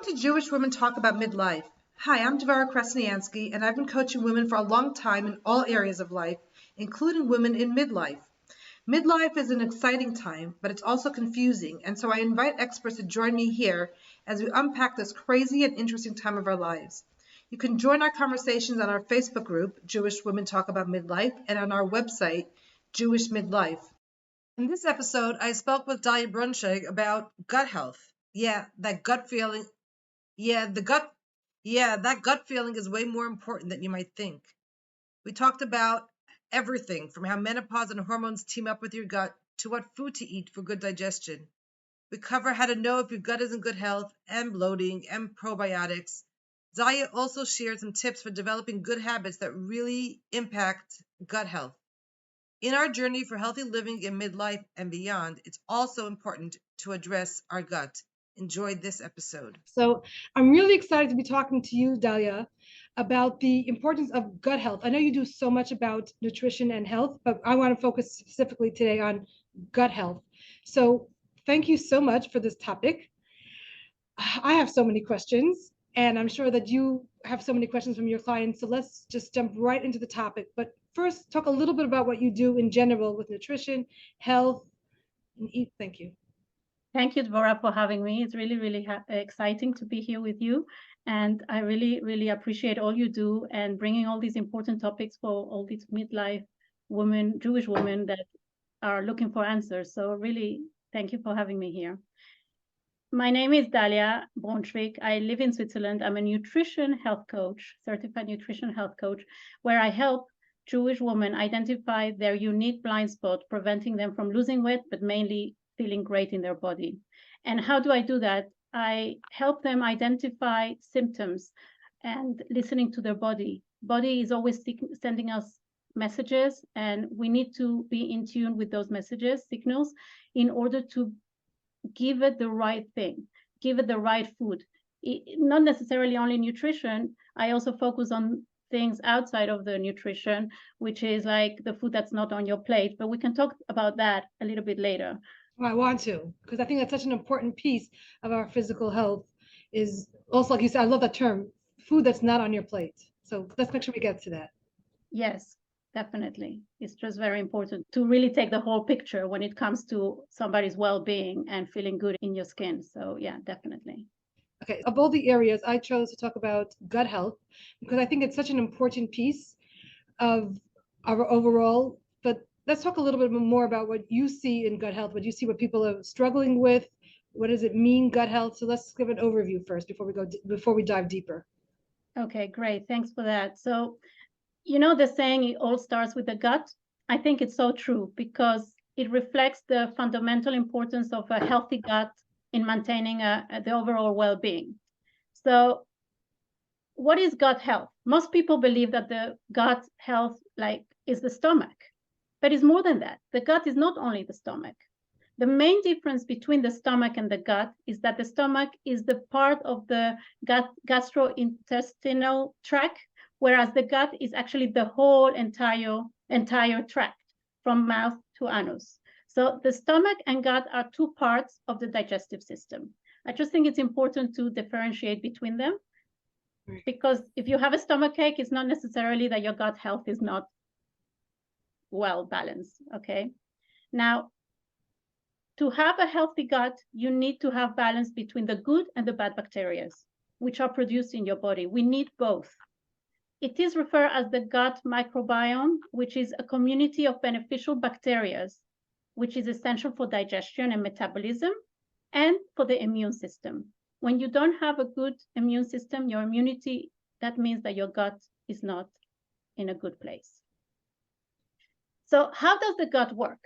to Jewish Women Talk About Midlife. Hi, I'm Devora Krasnianski, and I've been coaching women for a long time in all areas of life, including women in midlife. Midlife is an exciting time, but it's also confusing, and so I invite experts to join me here as we unpack this crazy and interesting time of our lives. You can join our conversations on our Facebook group, Jewish Women Talk About Midlife, and on our website, Jewish Midlife. In this episode, I spoke with Dalia Brunschwig about gut health. That gut feeling is way more important than you might think. We talked about everything from how menopause and hormones team up with your gut to what food to eat for good digestion. We cover how to know if your gut is in good health and bloating and probiotics. Dalia also shared some tips for developing good habits that really impact gut health. In our journey for healthy living in midlife and beyond, it's also important to address our gut. Enjoy this episode. So I'm really excited to be talking to you, Dalia, about the importance of gut health. I know you do so much about nutrition and health, but I want to focus specifically today on gut health. So thank you so much for this topic. I have so many questions, and I'm sure that you have so many questions from your clients. So let's just jump right into the topic. But first, talk a little bit about what you do in general with nutrition, health, and eat. Thank you. Thank you, Devora, for having me. It's really, really exciting to be here with you. And I really, really appreciate all you do and bringing all these important topics for all these midlife women, Jewish women that are looking for answers. So really, thank you for having me here. My name is Dalia Brunschwig. I live in Switzerland. I'm a nutrition health coach, certified nutrition health coach, where I help Jewish women identify their unique blind spot, preventing them from losing weight, but mainly feeling great in their body. And how do I do that? I help them identify symptoms and listening to their body. Body is always sending us messages, and we need to be in tune with those messages, signals, in order to give it the right thing, give it the right food. Not necessarily only nutrition. I also focus on things outside of the nutrition, which is like the food that's not on your plate, but we can talk about that a little bit later. I want to, because I think that's such an important piece of our physical health is also, like you said, I love that term, food that's not on your plate. So let's make sure we get to that. Yes, definitely. It's just very important to really take the whole picture when it comes to somebody's well-being and feeling good in your skin. So yeah, definitely. Okay, of all the areas, I chose to talk about gut health because I think it's such an important piece of our overall, but let's talk a little bit more about what you see in gut health, what you see what people are struggling with. What does it mean, gut health? So let's give an overview first before we dive deeper. Okay, great. Thanks for that. So, you know, the saying, it all starts with the gut. I think it's so true because it reflects the fundamental importance of a healthy gut in maintaining the overall well-being. So what is gut health? Most people believe that the gut health is the stomach, but it's more than that. The gut is not only the stomach. The main difference between the stomach and the gut is that the stomach is the part of the gastrointestinal tract, whereas the gut is actually the whole entire tract from mouth to anus. So the stomach and gut are two parts of the digestive system. I just think it's important to differentiate between them, because if you have a stomachache, it's not necessarily that your gut health is not well balanced, okay? Now, to have a healthy gut, you need to have balance between the good and the bad bacteria, which are produced in your body. We need both. It is referred as the gut microbiome, which is a community of beneficial bacteria, which is essential for digestion and metabolism and for the immune system. When you don't have a good immune system, your immunity, that means that your gut is not in a good place. So how does the gut work?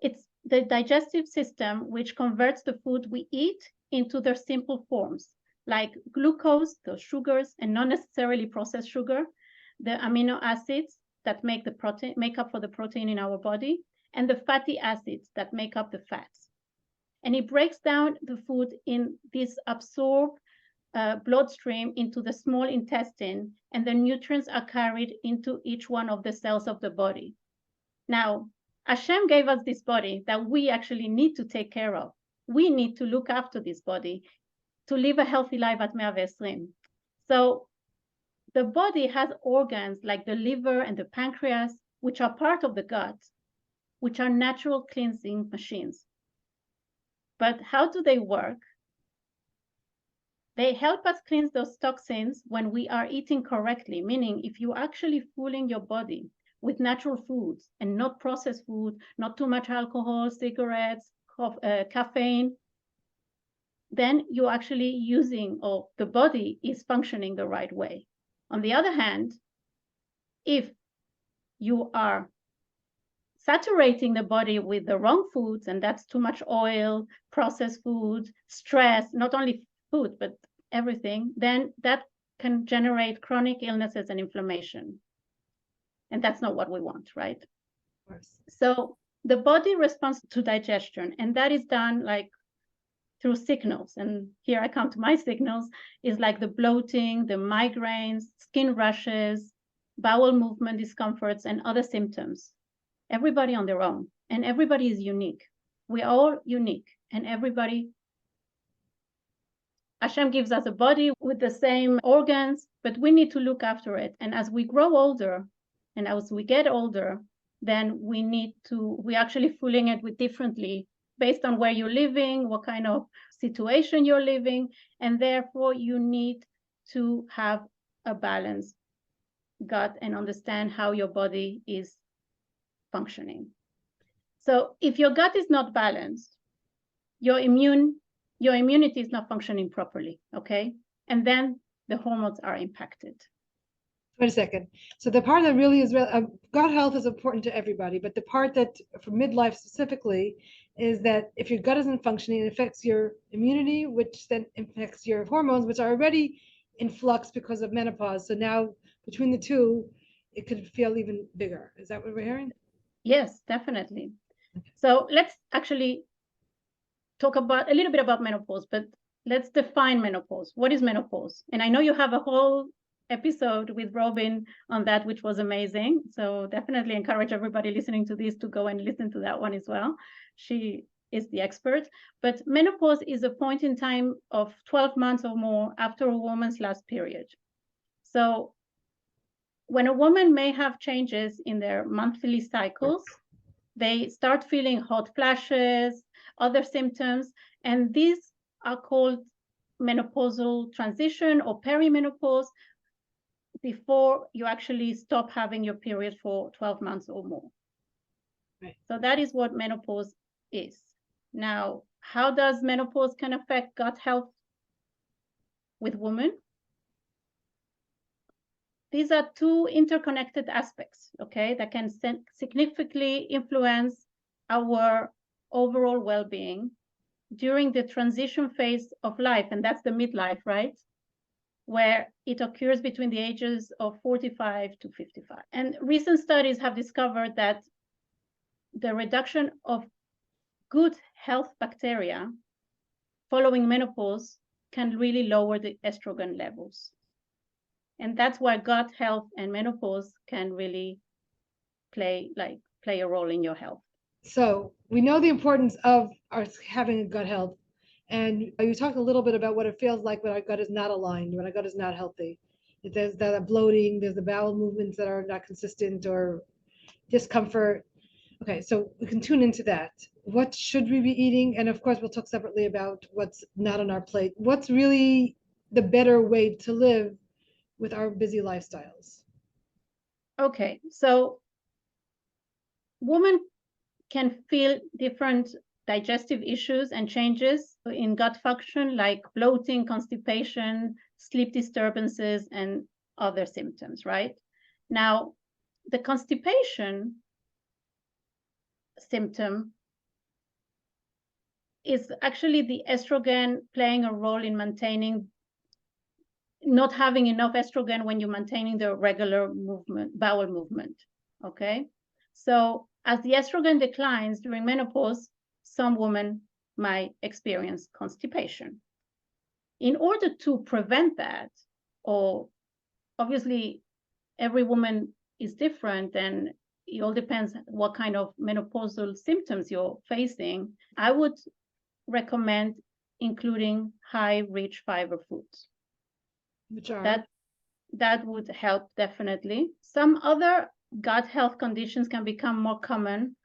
It's the digestive system which converts the food we eat into their simple forms, like glucose, those sugars, and not necessarily processed sugar, the amino acids that make up for the protein in our body, and the fatty acids that make up the fats. And it breaks down the food in this absorbed bloodstream into the small intestine, and the nutrients are carried into each one of the cells of the body. Now, Hashem gave us this body that we actually need to take care of. We need to look after this body to live a healthy life at 120. So the body has organs like the liver and the pancreas, which are part of the gut, which are natural cleansing machines. But how do they work? They help us cleanse those toxins when we are eating correctly, meaning if you're actually fooling your body with natural foods and not processed food, not too much alcohol, cigarettes, caffeine, then you're actually using, or the body is functioning the right way. On the other hand, if you are saturating the body with the wrong foods, and that's too much oil, processed food, stress, not only food, but everything, then that can generate chronic illnesses and inflammation. And that's not what we want, right? Of course. So the body responds to digestion, and that is done like through signals. And here I come to my signals, is like the bloating, the migraines, skin rashes, bowel movement discomforts, and other symptoms. Everybody on their own, and everybody is unique. We're all unique, and everybody, Hashem gives us a body with the same organs, but we need to look after it. And as we grow older, and as we get older, then we're actually fooling it with differently based on where you're living, what kind of situation you're living, and therefore you need to have a balanced gut and understand how your body is functioning. So if your gut is not balanced, your immunity is not functioning properly, okay? And then the hormones are impacted. Wait a second. So the part that really is gut health is important to everybody, but the part that for midlife specifically is that if your gut isn't functioning, it affects your immunity, which then affects your hormones, which are already in flux because of menopause. So now between the two, it could feel even bigger. Is that what we're hearing? Yes, definitely. So let's actually talk about a little bit about menopause, but let's define menopause. What is menopause? And I know you have a whole episode with Robin on that, which was amazing. So definitely encourage everybody listening to this to go and listen to that one as well. She is the expert. But menopause is a point in time of 12 months or more after a woman's last period. So when a woman may have changes in their monthly cycles, they start feeling hot flashes, other symptoms, and these are called menopausal transition or perimenopause before you actually stop having your period for 12 months or more. Right. So that is what menopause is. Now, how does menopause can affect gut health with women? These are two interconnected aspects, okay, that can significantly influence our overall well-being during the transition phase of life, and that's the midlife, right? Where it occurs between the ages of 45 to 55. And recent studies have discovered that the reduction of good health bacteria following menopause can really lower the estrogen levels. And that's why gut health and menopause can really play a role in your health. So we know the importance of us having a gut health. And you talked a little bit about what it feels like when our gut is not aligned, when our gut is not healthy. There's that bloating, there's the bowel movements that are not consistent or discomfort. Okay, so we can tune into that. What should we be eating? And of course, we'll talk separately about what's not on our plate. What's really the better way to live with our busy lifestyles? Okay, so women can feel different digestive issues and changes in gut function like bloating, constipation, sleep disturbances, and other symptoms, right? Now, the constipation symptom is actually the estrogen playing a role in maintaining, not having enough estrogen when you're maintaining the regular movement, bowel movement, okay? So as the estrogen declines during menopause, some women might experience constipation. In order to prevent that, or obviously every woman is different and it all depends what kind of menopausal symptoms you're facing, I would recommend including high rich fiber foods. Which are? That would help definitely. Some other gut health conditions can become more common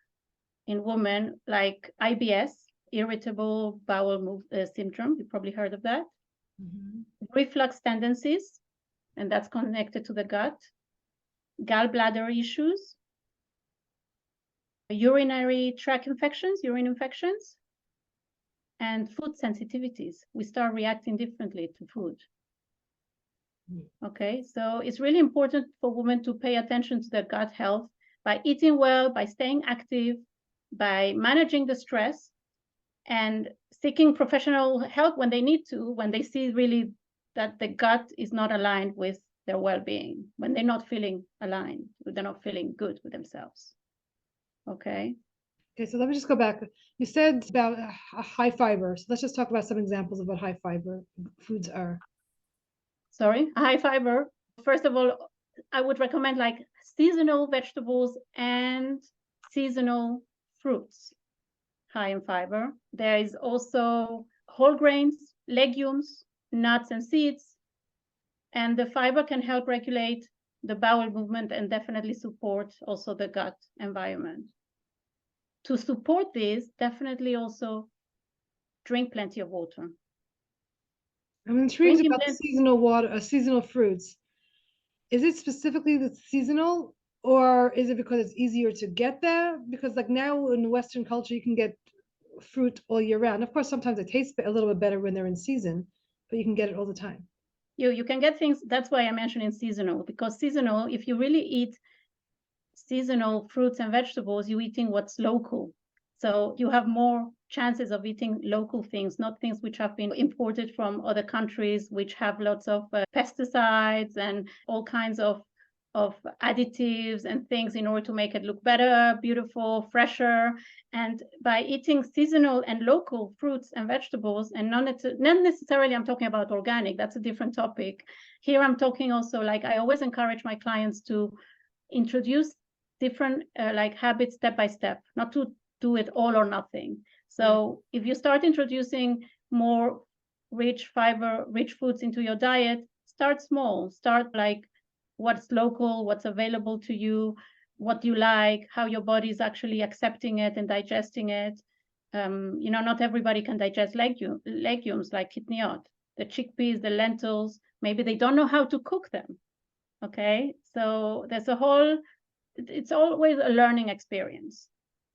in women, like IBS, irritable bowel syndrome. You probably heard of that. Mm-hmm. Reflux tendencies, and that's connected to the gut. Gallbladder issues, urinary tract infections, urine infections, and food sensitivities. We start reacting differently to food. Okay, so it's really important for women to pay attention to their gut health by eating well, by staying active, by managing the stress, and seeking professional help when they need to, when they see really that the gut is not aligned with their well-being, when they're not feeling aligned, they're not feeling good with themselves. Okay. Okay, so let me just go back. You said about high fiber. So let's just talk about some examples of what high fiber foods are. Sorry, high fiber. First of all, I would recommend like seasonal vegetables and seasonal fruits, high in fiber. There is also whole grains, legumes, nuts and seeds. And the fiber can help regulate the bowel movement and definitely support also the gut environment. To support this, definitely also drink plenty of water. I'm intrigued Drinking about the seasonal water, seasonal fruits. Is it specifically the seasonal, or is it because it's easier to get there? Because like now in Western culture, you can get fruit all year round. Of course, sometimes it tastes a little bit better when they're in season, but you can get it all the time. You can get things. That's why I mentioned in seasonal, because seasonal, if you really eat seasonal fruits and vegetables, you're eating what's local. So you have more chances of eating local things, not things which have been imported from other countries, which have lots of pesticides and all kinds of additives and things in order to make it look better, beautiful, fresher. And by eating seasonal and local fruits and vegetables, and not necessarily I'm talking about organic, that's a different topic. Here I'm talking also, like I always encourage my clients to introduce different like habits step by step, not to do it all or nothing. So if you start introducing more rich fiber, rich foods into your diet, start small, start like what's local, what's available to you, what you like, how your body is actually accepting it and digesting it. You know, not everybody can digest legumes like kitniot, the chickpeas, the lentils. Maybe they don't know how to cook them. Okay, so there's a whole, it's always a learning experience,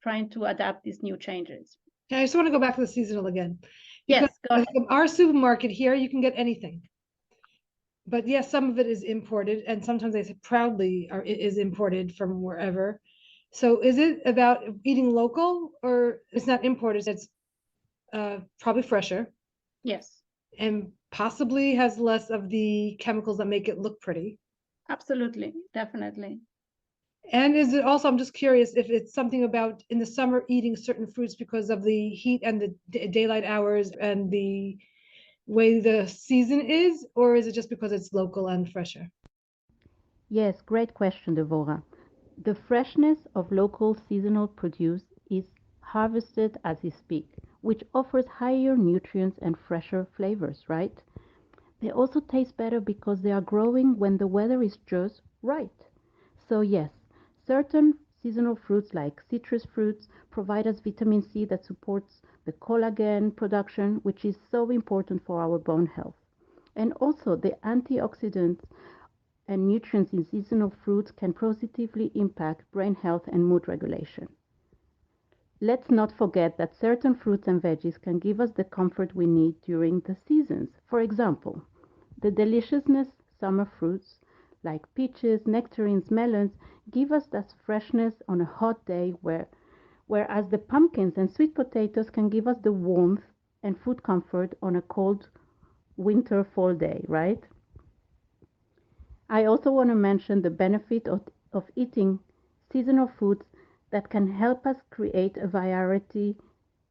trying to adapt these new changes. Okay, I just want to go back to the seasonal again. Yes, go ahead. Our supermarket here, you can get anything. But yes, some of it is imported, and sometimes they say proudly it is imported from wherever. So is it about eating local, or it's not imported? It's probably fresher. Yes. And possibly has less of the chemicals that make it look pretty. Absolutely, definitely. And is it also, I'm just curious if it's something about in the summer eating certain fruits because of the heat and the daylight hours and the way the season is, or is it just because it's local and fresher? Yes, great question, Devora. The freshness of local seasonal produce is harvested as we speak, which offers higher nutrients and fresher flavors, right? They also taste better because they are growing when the weather is just right. So yes, certain seasonal fruits like citrus fruits provide us vitamin C that supports the collagen production, which is so important for our bone health. And also the antioxidants and nutrients in seasonal fruits can positively impact brain health and mood regulation. Let's not forget that certain fruits and veggies can give us the comfort we need during the seasons. For example, the deliciousness summer fruits like peaches, nectarines, melons give us that freshness on a hot day, whereas the pumpkins and sweet potatoes can give us the warmth and food comfort on a cold winter fall day, right? I also want to mention the benefit of eating seasonal foods that can help us create a variety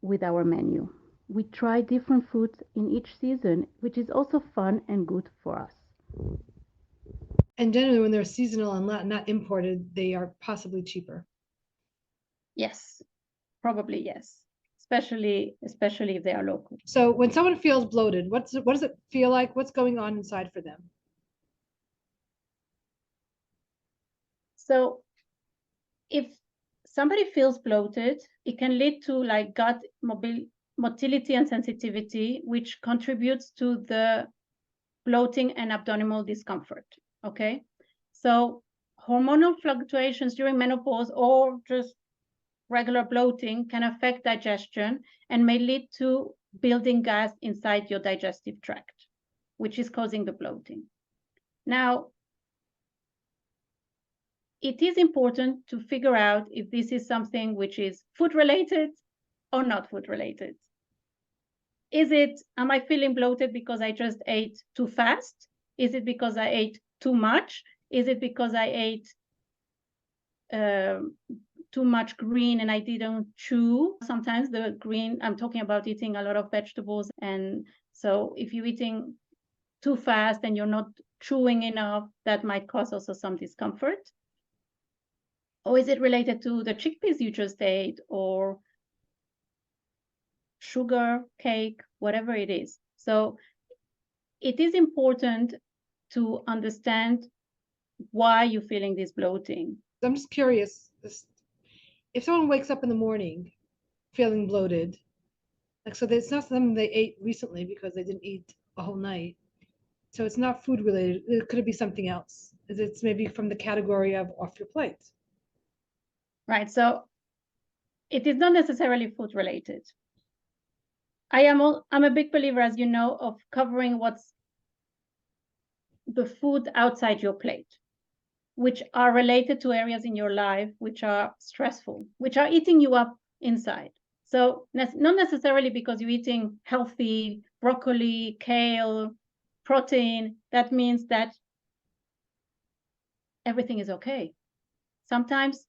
with our menu. We try different foods in each season, which is also fun and good for us. And generally, when they're seasonal and not imported, they are possibly cheaper. Yes, probably yes. especially if they are local. So when someone feels bloated, what does it feel like? What's going on inside for them? So if somebody feels bloated, it can lead to like gut motility and sensitivity, which contributes to the bloating and abdominal discomfort. Okay, so hormonal fluctuations during menopause or just regular bloating can affect digestion and may lead to building gas inside your digestive tract, which is causing the bloating. Now, it is important to figure out if this is something which is food related or not food related. Am I feeling bloated because I just ate too fast? Is it because I ate too much? Is it because I ate too much green and I didn't chew? Sometimes the green, I'm talking about eating a lot of vegetables. And so if you're eating too fast and you're not chewing enough, that might cause also some discomfort. Or is it related to the chickpeas you just ate or sugar, cake, whatever it is? So it is important to understand why you're feeling this bloating. I'm just curious, if someone wakes up in the morning feeling bloated, like, so it's not something they ate recently because they didn't eat a whole night. So it's not food related. Could it be something else? It's maybe from the category of off your plate. Right. So it is not necessarily food related. I'm a big believer, as you know, of covering what's the food outside your plate, which are related to areas in your life which are stressful, which are eating you up inside. So not necessarily because you're eating healthy broccoli, kale, protein, that means that everything is okay. Sometimes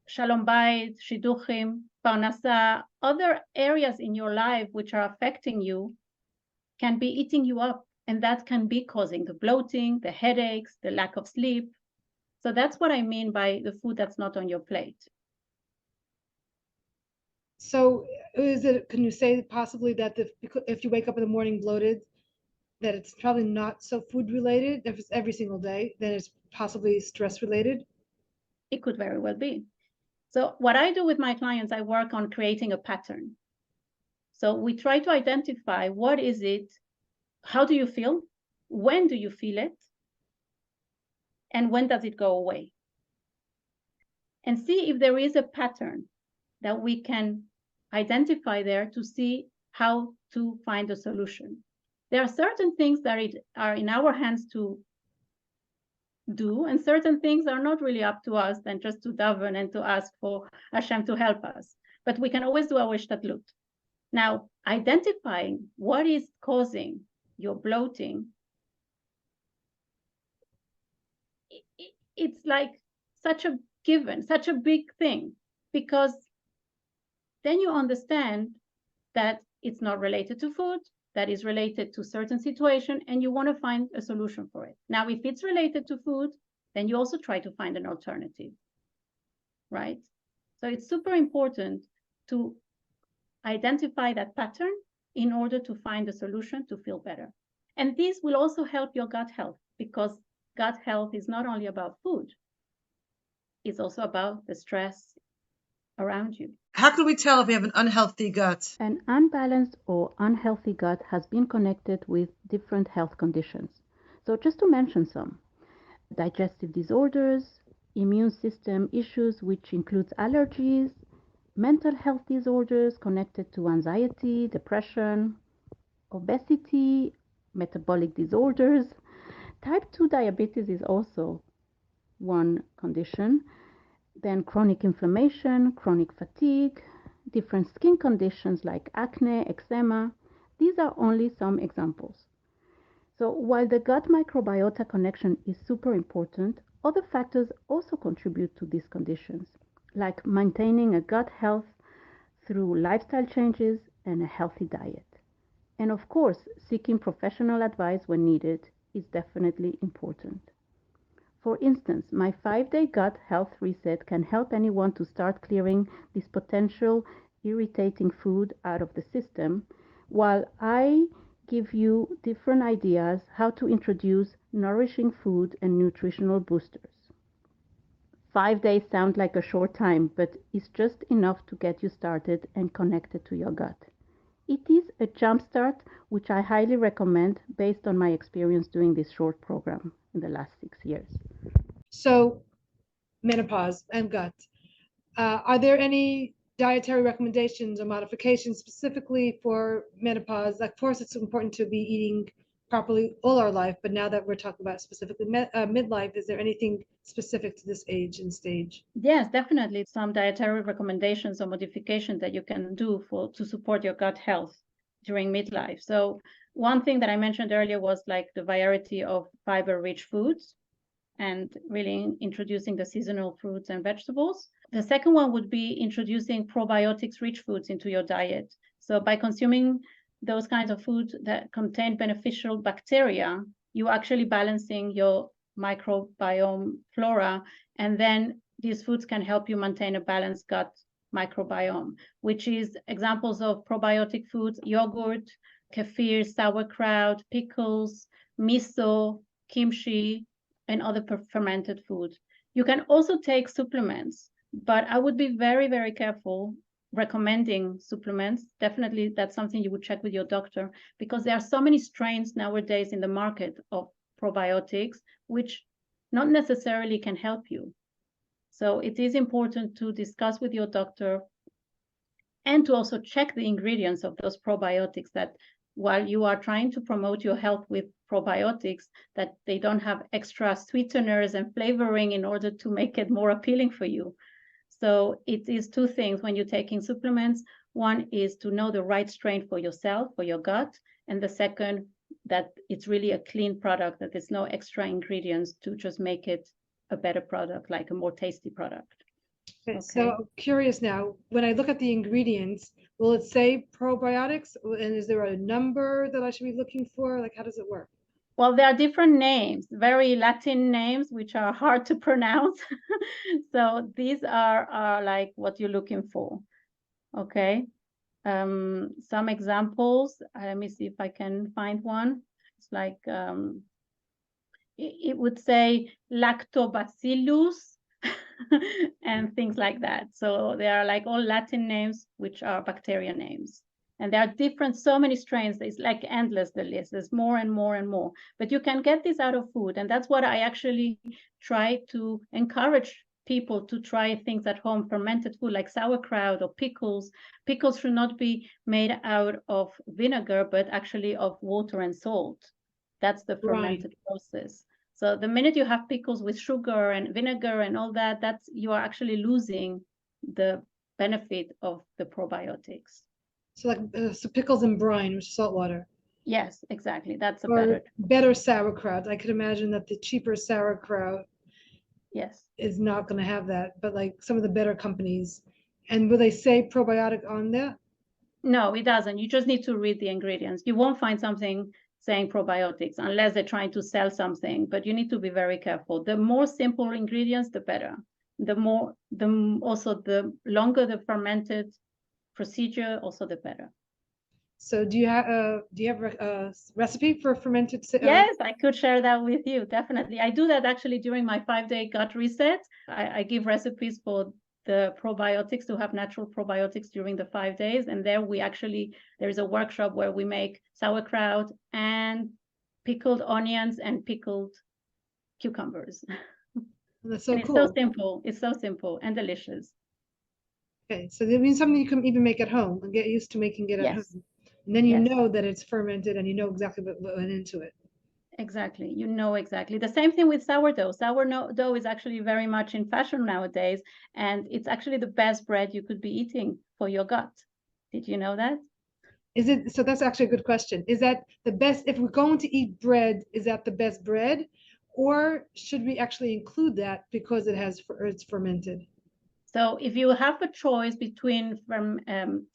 shalom bayit, shidduchim, parnasa, other areas in your life which are affecting you can be eating you up, and that can be causing the bloating, the headaches, the lack of sleep. So that's what I mean by the food that's not on your plate. So can you say possibly that if you wake up in the morning bloated, that it's probably not so food related? If it's every single day, then it's possibly stress related? It could very well be. So what I do with my clients, I work on creating a pattern. So we try to identify what is it, how do you feel, when do you feel it, and when does it go away? And see if there is a pattern that we can identify there to see how to find a solution. There are certain things that are in our hands to do, and certain things are not really up to us than just to daven and to ask for Hashem to help us. But we can always do our ishtadlut. Now, identifying what is causing your bloating, it's like such a given, such a big thing, because then you understand that it's not related to food, that is related to certain situation, and you want to find a solution for it. Now, if it's related to food, then you also try to find an alternative, right? So it's super important to identify that pattern in order to find a solution to feel better. And this will also help your gut health, because gut health is not only about food, it's also about the stress around you. How can we tell if we have an unhealthy gut? An unbalanced or unhealthy gut has been connected with different health conditions. So just to mention some: digestive disorders, immune system issues, which includes allergies, mental health disorders connected to anxiety, depression, obesity, metabolic disorders. Type 2 diabetes is also one condition. Then chronic inflammation, chronic fatigue, different skin conditions like acne, eczema. These are only some examples. So while the gut microbiota connection is super important, other factors also contribute to these conditions, like maintaining a gut health through lifestyle changes and a healthy diet. And of course, seeking professional advice when needed is definitely important. For instance, my 5-day gut health reset can help anyone to start clearing these potential irritating food out of the system, while I give you different ideas how to introduce nourishing food and nutritional boosters. 5 days sound like a short time, but it's just enough to get you started and connected to your gut. It is a jumpstart, which I highly recommend based on my experience doing this short program in the last 6 years. So, menopause and gut. Are there any dietary recommendations or modifications specifically for menopause? Of course, it's important to be eating properly all our life, but now that we're talking about specifically midlife, is there anything specific to this age and stage? Yes, definitely some dietary recommendations or modifications that you can do to support your gut health during midlife. So one thing that I mentioned earlier was like the variety of fiber-rich foods and really introducing the seasonal fruits and vegetables. The second one would be introducing probiotics-rich foods into your diet. So by consuming those kinds of foods that contain beneficial bacteria, you're actually balancing your microbiome flora, and then these foods can help you maintain a balanced gut microbiome, which is examples of probiotic foods: yogurt, kefir, sauerkraut, pickles, miso, kimchi, and other fermented food. You can also take supplements, but I would be very, very careful recommending supplements. Definitely, that's something you would check with your doctor, because there are so many strains nowadays in the market of probiotics, which not necessarily can help you. So it is important to discuss with your doctor and to also check the ingredients of those probiotics, that while you are trying to promote your health with probiotics, that they don't have extra sweeteners and flavoring in order to make it more appealing for you. So it is two things when you're taking supplements. One is to know the right strain for yourself, for your gut. And the second, that it's really a clean product, that there's no extra ingredients to just make it a better product, like a more tasty product. Okay. So I'm curious now, when I look at the ingredients, will it say probiotics? And is there a number that I should be looking for? Like, how does it work? Well, there are different names, very Latin names, which are hard to pronounce. So these are like what you're looking for. Okay. Some examples. Let me see if I can find one. It's like, it would say lactobacillus and things like that. So they are like all Latin names, which are bacteria names. And there are different, so many strains. It's like endless, the list. There's more and more and more. But you can get this out of food. And that's what I actually try to encourage people to try things at home, fermented food like sauerkraut or pickles. Pickles should not be made out of vinegar, but actually of water and salt. That's the fermented process. So the minute you have pickles with sugar and vinegar and all that, you are actually losing the benefit of the probiotics. So like so pickles and brine, which is salt water. Yes, exactly. That's a better sauerkraut. I could imagine that the cheaper sauerkraut is not going to have that, but like some of the better companies. And will they say probiotic on there? No, it doesn't. You just need to read the ingredients. You won't find something saying probiotics unless they're trying to sell something, but you need to be very careful. The more simple ingredients, the better. The longer the fermented procedure, also the better. So do you have a recipe for fermented? Yes, I could share that with you. Definitely. I do that actually during my 5-day gut reset. I give recipes for the probiotics, to have natural probiotics during the 5 days. And there there's a workshop where we make sauerkraut and pickled onions and pickled cucumbers. That's so cool. It's so simple. It's so simple and delicious. Okay, so that means something you can even make at home and get used to making it at home. And then you know that it's fermented and you know exactly what went into it. Exactly. You know exactly. The same thing with sourdough. Sourdough is actually very much in fashion nowadays, and it's actually the best bread you could be eating for your gut. Did you know that? Is it? So that's actually a good question. Is that the best, if we're going to eat bread, is that the best bread? Or should we actually include that because it's fermented? So if you have a choice between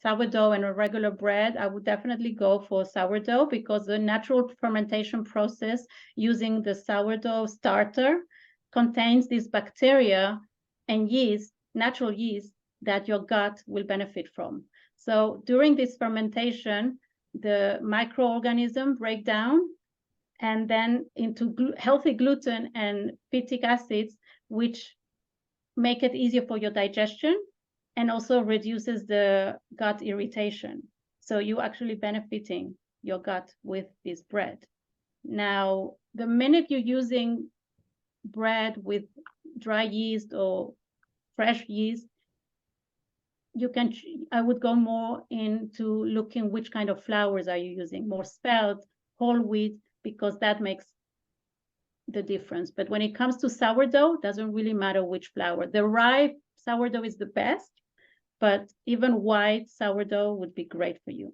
sourdough and a regular bread, I would definitely go for sourdough, because the natural fermentation process using the sourdough starter contains these bacteria and yeast, natural yeast, that your gut will benefit from. So during this fermentation, the microorganisms break down and then into healthy gluten and phytic acids, which make it easier for your digestion and also reduces the gut irritation. So you're actually benefiting your gut with this bread. Now, the minute you're using bread with dry yeast or fresh yeast, I would go more into looking which kind of flours are you using, more spelt, whole wheat, because that makes the difference. But when it comes to sourdough, it doesn't really matter which flour. The rye sourdough is the best, but even white sourdough would be great for you.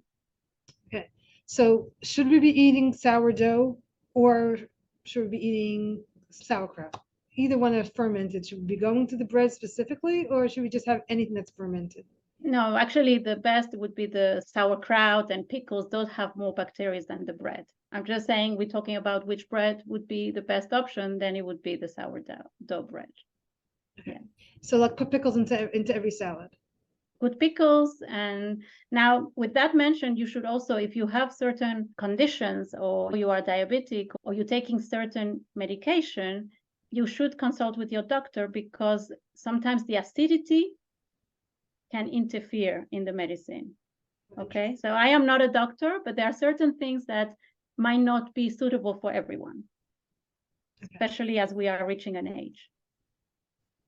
Okay. So should we be eating sourdough or should we be eating sauerkraut? Either one is fermented. Should we be going to the bread specifically, or should we just have anything that's fermented? No, actually, the best would be the sauerkraut and pickles. Those have more bacteria than the bread. I'm just saying we're talking about which bread would be the best option, then it would be the sourdough bread. Okay. Yeah. So like put pickles into every salad. Put pickles. And now with that mentioned, you should also, if you have certain conditions or you are diabetic or you're taking certain medication, you should consult with your doctor because sometimes the acidity can interfere in the medicine. Okay, so I am not a doctor, but there are certain things that might not be suitable for everyone, especially as we are reaching an age.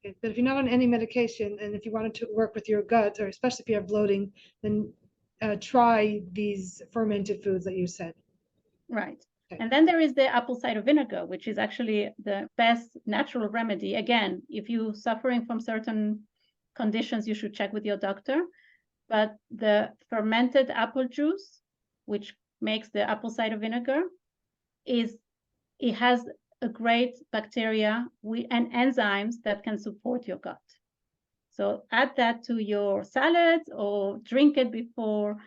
Okay. But if you're not on any medication and if you wanted to work with your gut, or especially if you have bloating, then try these fermented foods that you said. Right. Okay. And then there is the apple cider vinegar, which is actually the best natural remedy. Again, if you're suffering from certain conditions, you should check with your doctor. But the fermented apple juice, which makes the apple cider vinegar, it has a great bacteria and enzymes that can support your gut. So add that to your salads or drink it before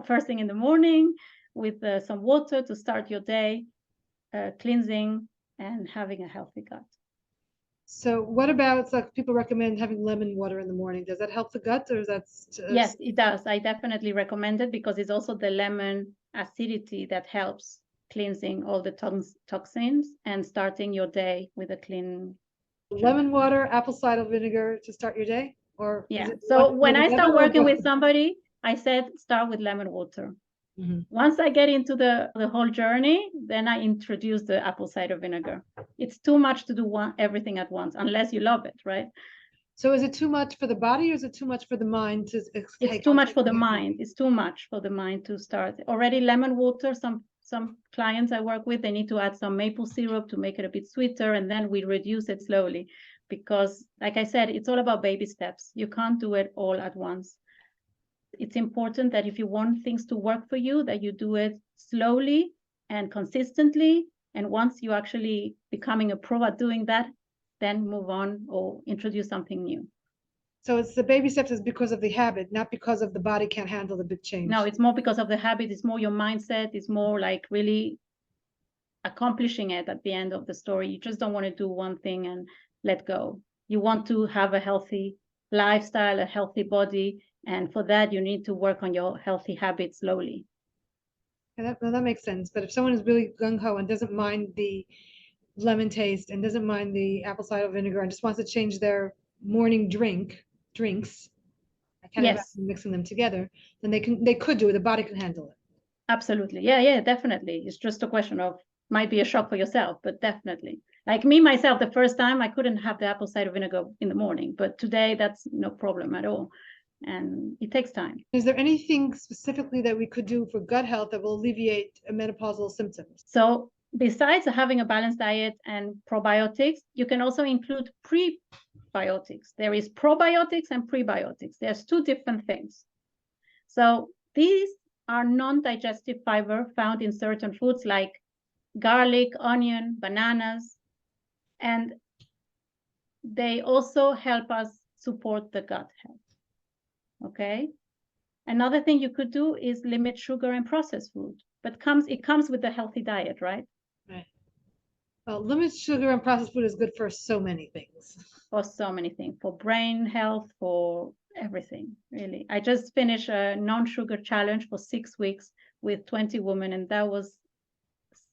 first thing in the morning with some water to start your day, cleansing and having a healthy gut. So what about, like, people recommend having lemon water in the morning? Does that help the gut, or is that? Yes, it does. I definitely recommend it because it's also the lemon acidity that helps cleansing all the toxins and starting your day with a clean. Lemon water, apple cider vinegar to start your day? Or yeah. So when I start working with somebody, I said start with lemon water. Mm-hmm. Once I get into the whole journey, then I introduce the apple cider vinegar. It's too much to do everything at once, unless you love it, right? So is it too much for the body, or is it too much for the mind to It's too much for the mind. It's too much for the mind to start. Already lemon water, some clients I work with, they need to add some maple syrup to make it a bit sweeter, and then we reduce it slowly. Because, like I said, it's all about baby steps. You can't do it all at once. It's important that if you want things to work for you, that you do it slowly and consistently. And once you're actually becoming a pro at doing that, then move on or introduce something new. So it's the baby steps is because of the habit, not because of the body can't handle the big change. No, it's more because of the habit. It's more your mindset. It's more like really accomplishing it at the end of the story. You just don't want to do one thing and let go. You want to have a healthy lifestyle, a healthy body. And for that, you need to work on your healthy habits slowly. Yeah, that makes sense. But if someone is really gung-ho and doesn't mind the lemon taste and doesn't mind the apple cider vinegar and just wants to change their morning drinks, I kind of mixing them together, then they could do it. The body can handle it. Absolutely. Yeah, definitely. It's just a question of, might be a shock for yourself, but definitely. Like me, myself, the first time I couldn't have the apple cider vinegar in the morning, but today that's no problem at all. And it takes time. Is there anything specifically that we could do for gut health that will alleviate menopausal symptoms? So besides having a balanced diet and probiotics, you can also include prebiotics. There is probiotics and prebiotics. There's two different things. So these are non-digestive fiber found in certain foods like garlic, onion, bananas, and they also help us support the gut health. Okay. Another thing you could do is limit sugar and processed food, but it comes with a healthy diet, right? Right. Well, limit sugar and processed food is good for so many things. For so many things, for brain health, for everything, really. I just finished a non-sugar challenge for 6 weeks with 20 women, and that was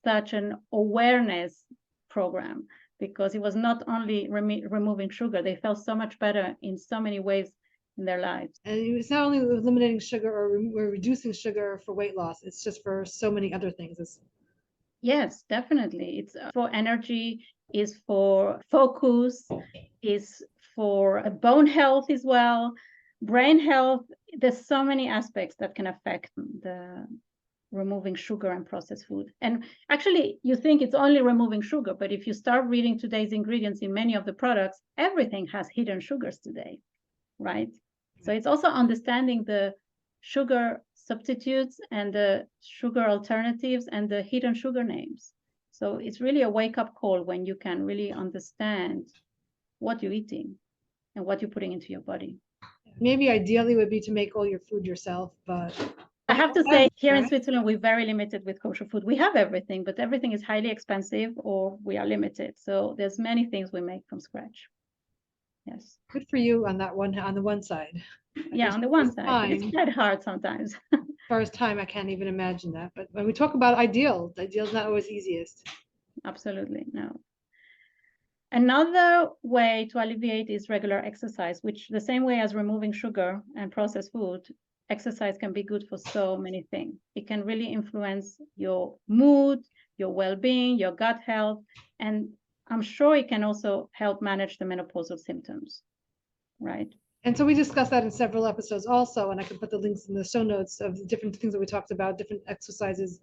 such an awareness program, because it was not only removing sugar, they felt so much better in so many ways in their lives. And it's not only eliminating sugar or reducing sugar for weight loss, it's just for so many other things. Yes, definitely. It's for energy, is for focus, is for bone health as well, brain health. There's so many aspects that can affect the removing sugar and processed food. And actually, you think it's only removing sugar, but if you start reading today's ingredients in many of the products, everything has hidden sugars today, right? So it's also understanding the sugar substitutes and the sugar alternatives and the hidden sugar names. So it's really a wake-up call when you can really understand what you're eating and what you're putting into your body. Maybe ideally would be to make all your food yourself, but I have to say, here in Switzerland, we're very limited with kosher food. We have everything, but everything is highly expensive, or we are limited. So there's many things we make from scratch. Yes. Good for you on that one, on the one side. Yeah, on the one side, but it's quite hard sometimes. As far as time, I can't even imagine that. But when we talk about ideal, the ideal is not always easiest. Absolutely, no. Another way to alleviate is regular exercise, which the same way as removing sugar and processed food, exercise can be good for so many things. It can really influence your mood, your well-being, your gut health, and I'm sure it can also help manage the menopausal symptoms, right? And so we discussed that in several episodes also, and I can put the links in the show notes of the different things that we talked about, different exercises,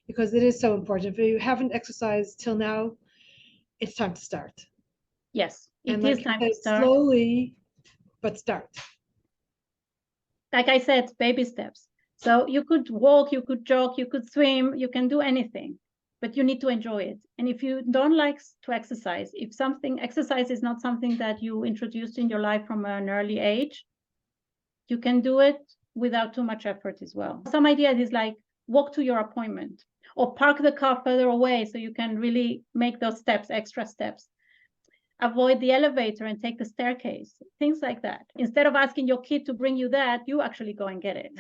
because it is so important. If you haven't exercised till now, it's time to start. Yes, it is time to start. Slowly, but start. Like I said, baby steps. So you could walk, you could jog, you could swim, you can do anything, but you need to enjoy it. And if you don't like to exercise, if exercise is not something that you introduced in your life from an early age, you can do it without too much effort as well. Some ideas is like walk to your appointment or park the car further away so you can really make those steps, extra steps. Avoid the elevator and take the staircase, things like that. Instead of asking your kid to bring you that, you actually go and get it.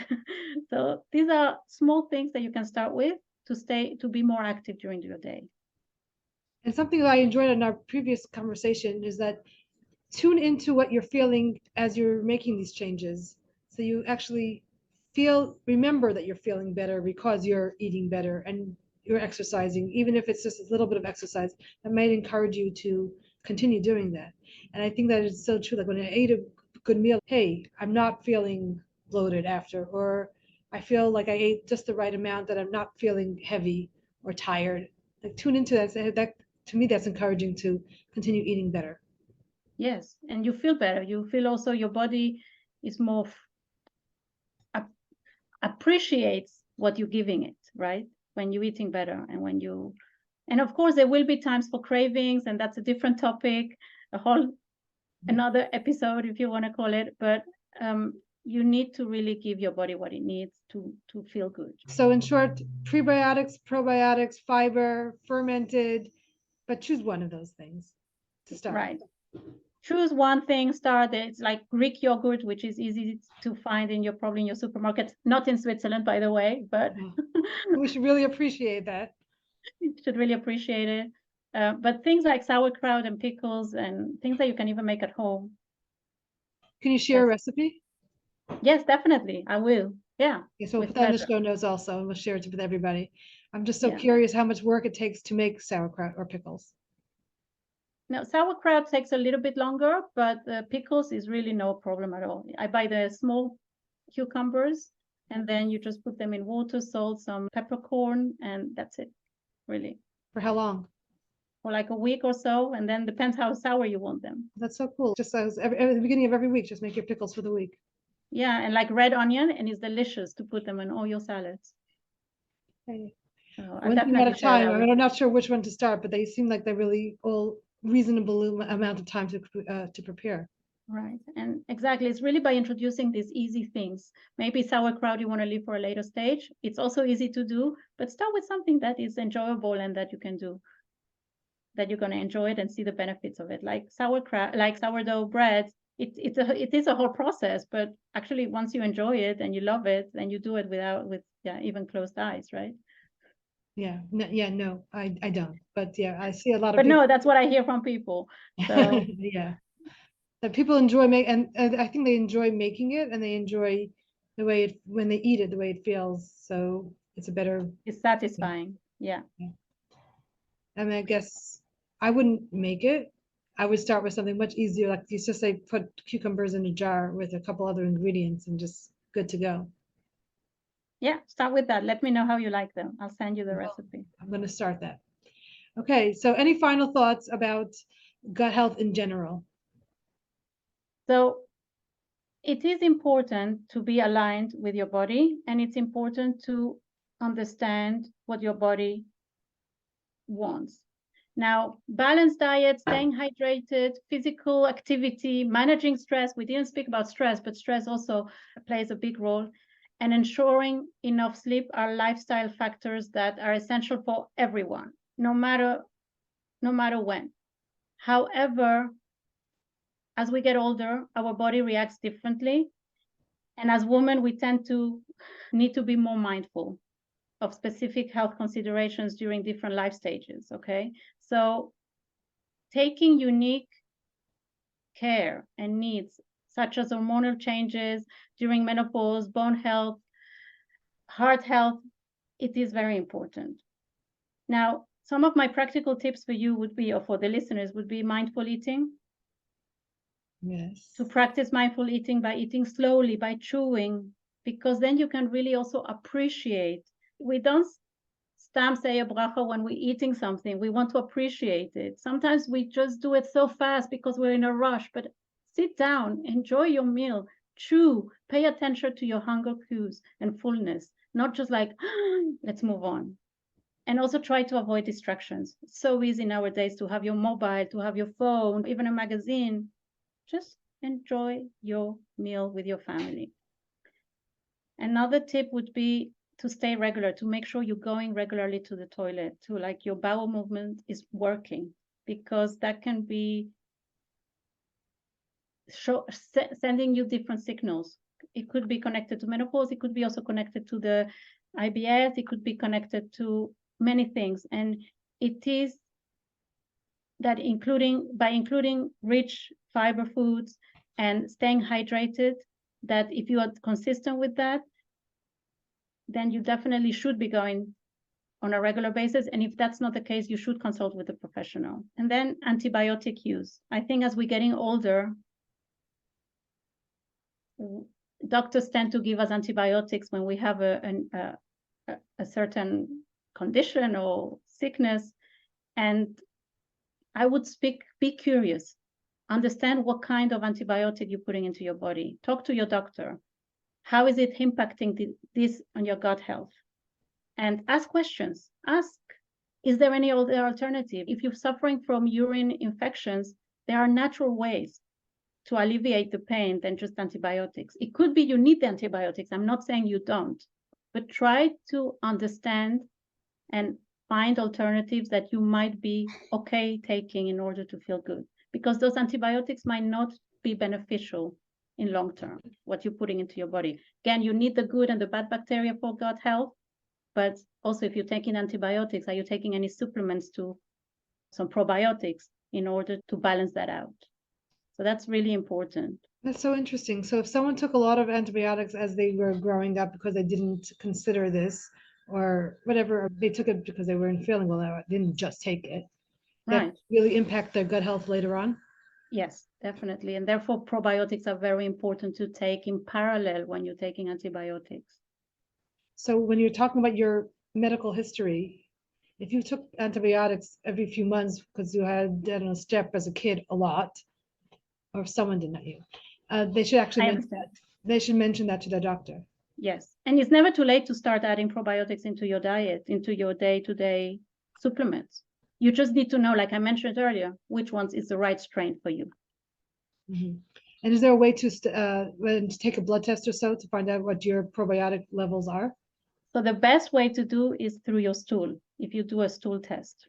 So these are small things that you can start with to be more active during your day. And something that I enjoyed in our previous conversation is that tune into what you're feeling as you're making these changes. So you actually remember that you're feeling better because you're eating better and you're exercising, even if it's just a little bit of exercise, that might encourage you to continue doing that. And I think that is so true. Like when I ate a good meal, hey, I'm not feeling bloated after, or I feel like I ate just the right amount that I'm not feeling heavy or tired. Like tune into that. That to me, that's encouraging to continue eating better. Yes, and you feel better. You feel also your body is more appreciates what you're giving it, right? When you're eating better and of course there will be times for cravings, and that's a different topic, another episode if you want to call it, but you need to really give your body what it needs to feel good. So in short, prebiotics, probiotics, fiber, fermented, but choose one of those things to start. Right. Choose one thing, start. It's like Greek yogurt, which is easy to find probably in your supermarket. Not in Switzerland, by the way, but we should really appreciate that. You should really appreciate it. But things like sauerkraut and pickles and things that you can even make at home. Can you share a recipe? Yes, definitely. I will. Yeah. So we'll put that in the show notes also, and we'll share it with everybody. I'm just so curious how much work it takes to make sauerkraut or pickles. Now, sauerkraut takes a little bit longer, but the pickles is really no problem at all. I buy the small cucumbers, and then you just put them in water, salt, some peppercorn, and that's it, really. For how long? For like a week or so, and then depends how sour you want them. That's so cool. Just at the beginning of every week, just make your pickles for the week. Yeah, and like red onion, and it's delicious to put them in all your salads. Okay. One thing at a time. I'm not sure which one to start, but they seem like they're really all reasonable amount of time to prepare. Right, and exactly, it's really by introducing these easy things. Maybe sauerkraut you want to leave for a later stage. It's also easy to do, but start with something that is enjoyable and that you can do, that you're going to enjoy it and see the benefits of it. Like sauerkraut, like sourdough bread, it is a whole process, but actually once you enjoy it and you love it, then you do it with even closed eyes, right? Yeah, no, I don't. But yeah, I see a lot of But people. no, that's what I hear from people. So Yeah, that people enjoy and I think they enjoy making it, and they enjoy the way it when they eat it, the way it feels. So it's a better. it's satisfying. Yeah. I mean, I guess I wouldn't make it. I would start with something much easier, like you just say, put cucumbers in a jar with a couple other ingredients and just good to go. Yeah, start with that. Let me know how you like them. I'll send you the recipe. I'm going to start that. Okay, so any final thoughts about gut health in general? So it is important to be aligned with your body, and it's important to understand what your body wants. Now, balanced diet, staying hydrated, physical activity, managing stress. We didn't speak about stress, but stress also plays a big role. And ensuring enough sleep are lifestyle factors that are essential for everyone, no matter when. However, as we get older, our body reacts differently. And as women, we tend to need to be more mindful of specific health considerations during different life stages, okay? So taking unique care and needs, such as hormonal changes during menopause, bone health, heart health, it is very important. Now, some of my practical tips for you would be, or for the listeners, would be mindful eating. Yes. To practice mindful eating by eating slowly, by chewing, because then you can really also appreciate. We don't say a bracha when we're eating something. We want to appreciate it. Sometimes we just do it so fast because we're in a rush, but sit down, enjoy your meal, chew, pay attention to your hunger cues and fullness, not just like, let's move on. And also try to avoid distractions. It's so easy nowadays to have your mobile, to have your phone, even a magazine. Just enjoy your meal with your family. Another tip would be to stay regular, to make sure you're going regularly to the toilet, to like your bowel movement is working, because that can be sending you different signals. It could be connected to menopause. It could be also connected to the IBS. It could be connected to many things. And it is that by including rich fiber foods and staying hydrated, that if you are consistent with that, then you definitely should be going on a regular basis. And if that's not the case, you should consult with a professional. And then antibiotic use. I think as we're getting older, doctors tend to give us antibiotics when we have a certain condition or sickness. And I would be curious, understand what kind of antibiotic you're putting into your body. Talk to your doctor. How is it impacting this on your gut health? And ask questions. Ask, is there any other alternative? If you're suffering from urine infections, there are natural ways to alleviate the pain than just antibiotics. It could be you need the antibiotics. I'm not saying you don't, but try to understand and find alternatives that you might be okay taking in order to feel good, because those antibiotics might not be beneficial in long term, what you're putting into your body. Again, you need the good and the bad bacteria for gut health, but also if you're taking antibiotics, are you taking any supplements to some probiotics in order to balance that out? So that's really important. That's so interesting. So if someone took a lot of antibiotics as they were growing up because they didn't consider this or whatever, or they took it because they weren't feeling well, they didn't just take it, Right. that really impact their gut health later on? Yes, definitely. And therefore, probiotics are very important to take in parallel when you're taking antibiotics. So when you're talking about your medical history, if you took antibiotics every few months because you had, I don't know, strep as a kid a lot, or if someone did not you, they should actually mention that to their doctor. Yes, and it's never too late to start adding probiotics into your diet, into your day-to-day supplements. You just need to know, like I mentioned earlier, which ones is the right strain for you. Mm-hmm. And is there a way to take a blood test or so to find out what your probiotic levels are? So the best way to do is through your stool. If you do a stool test,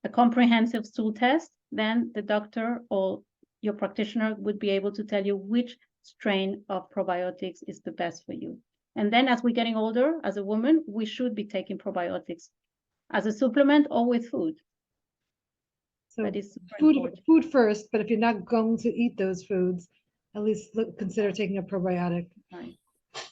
a comprehensive stool test, then the doctor or your practitioner would be able to tell you which strain of probiotics is the best for you. And then as we're getting older, as a woman, we should be taking probiotics as a supplement or with food. So That is super important. food first, but if you're not going to eat those foods, at least consider taking a probiotic. Right.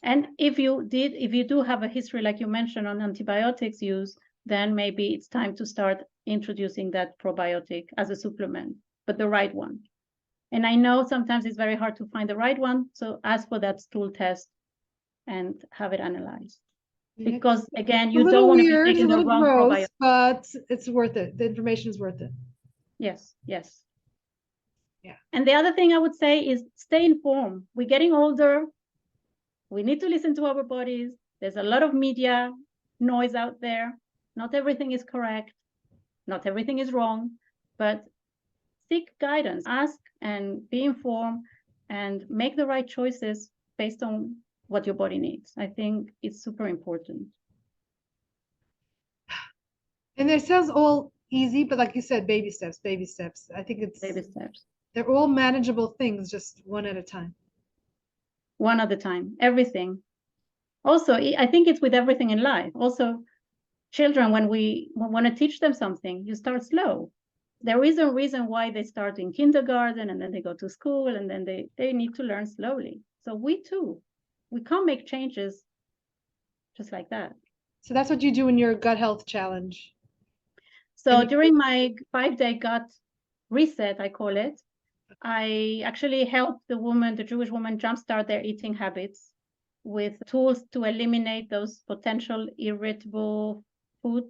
And if you do have a history, like you mentioned, on antibiotics use, then maybe it's time to start introducing that probiotic as a supplement, but the right one. And I know sometimes it's very hard to find the right one, so ask for that stool test and have it analyzed. Because again, you don't want to be taking the wrong probiotic. But it's worth it. The information is worth it. Yes, yes. Yeah. And the other thing I would say is stay informed. We're getting older. We need to listen to our bodies. There's a lot of media noise out there. Not everything is correct. Not everything is wrong, but seek guidance, ask and be informed and make the right choices based on what your body needs. I think it's super important. And it sounds all easy, but like you said, baby steps, baby steps. I think it's baby steps. They're all manageable things, just one at a time. One at a time, everything. Also, I think it's with everything in life. Also, children, when we want to teach them something, you start slow. There is a reason why they start in kindergarten and then they go to school and then they need to learn slowly. So we too, we can't make changes just like that. So that's what you do in your gut health challenge. So during my 5-day gut reset, I call it, I actually help the Jewish woman jumpstart their eating habits with tools to eliminate those potential irritable food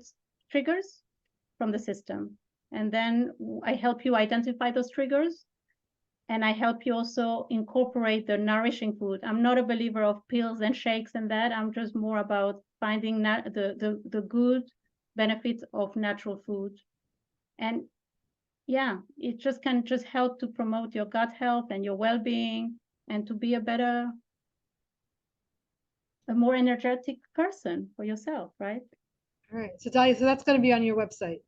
triggers from the system. And then I help you identify those triggers. And I help you also incorporate the nourishing food. I'm not a believer of pills and shakes and that. I'm just more about finding the good benefits of natural food. And yeah, it just can just help to promote your gut health and your well-being and to be a more energetic person for yourself, right? All right. So Dalia, so that's going to be on your website.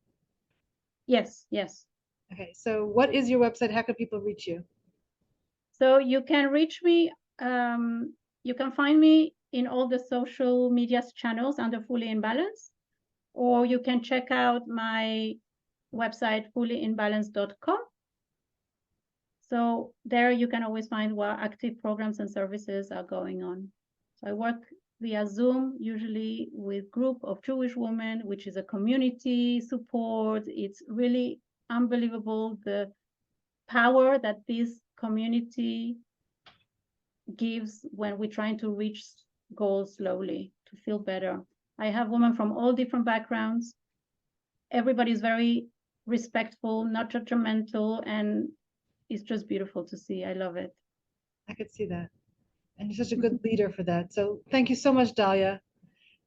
Yes, yes. Okay. So what is your website? How can people reach you? So you can reach me. You can find me in all the social media channels under Fully in Balance, or you can check out my website, fullyinbalance.com. So there you can always find what active programs and services are going on. So I work via Zoom, usually with group of Jewish women, which is a community support. It's really unbelievable the power that this community gives when we're trying to reach goals slowly, to feel better. I have women from all different backgrounds. Everybody's very respectful, not judgmental, and it's just beautiful to see. I love it. I could see that. And you're such a good leader for that. So thank you so much, Dalia.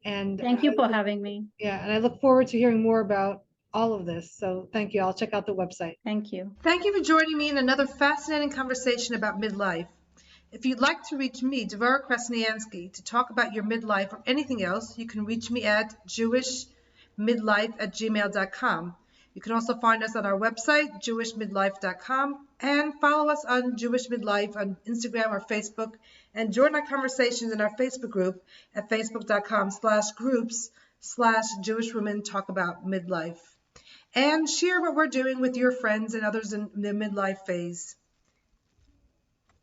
And thank you for having me. Yeah, and I look forward to hearing more about all of this. So thank you. I'll check out the website. Thank you. Thank you for joining me in another fascinating conversation about midlife. If you'd like to reach me, Devora Krasnianski, to talk about your midlife or anything else, you can reach me at jewishmidlife@gmail.com. You can also find us on our website, jewishmidlife.com, and follow us on Jewish Midlife on Instagram or Facebook, and join our conversations in our Facebook group at facebook.com/groups/Jewish Women Talk About Midlife. And share what we're doing with your friends and others in the midlife phase.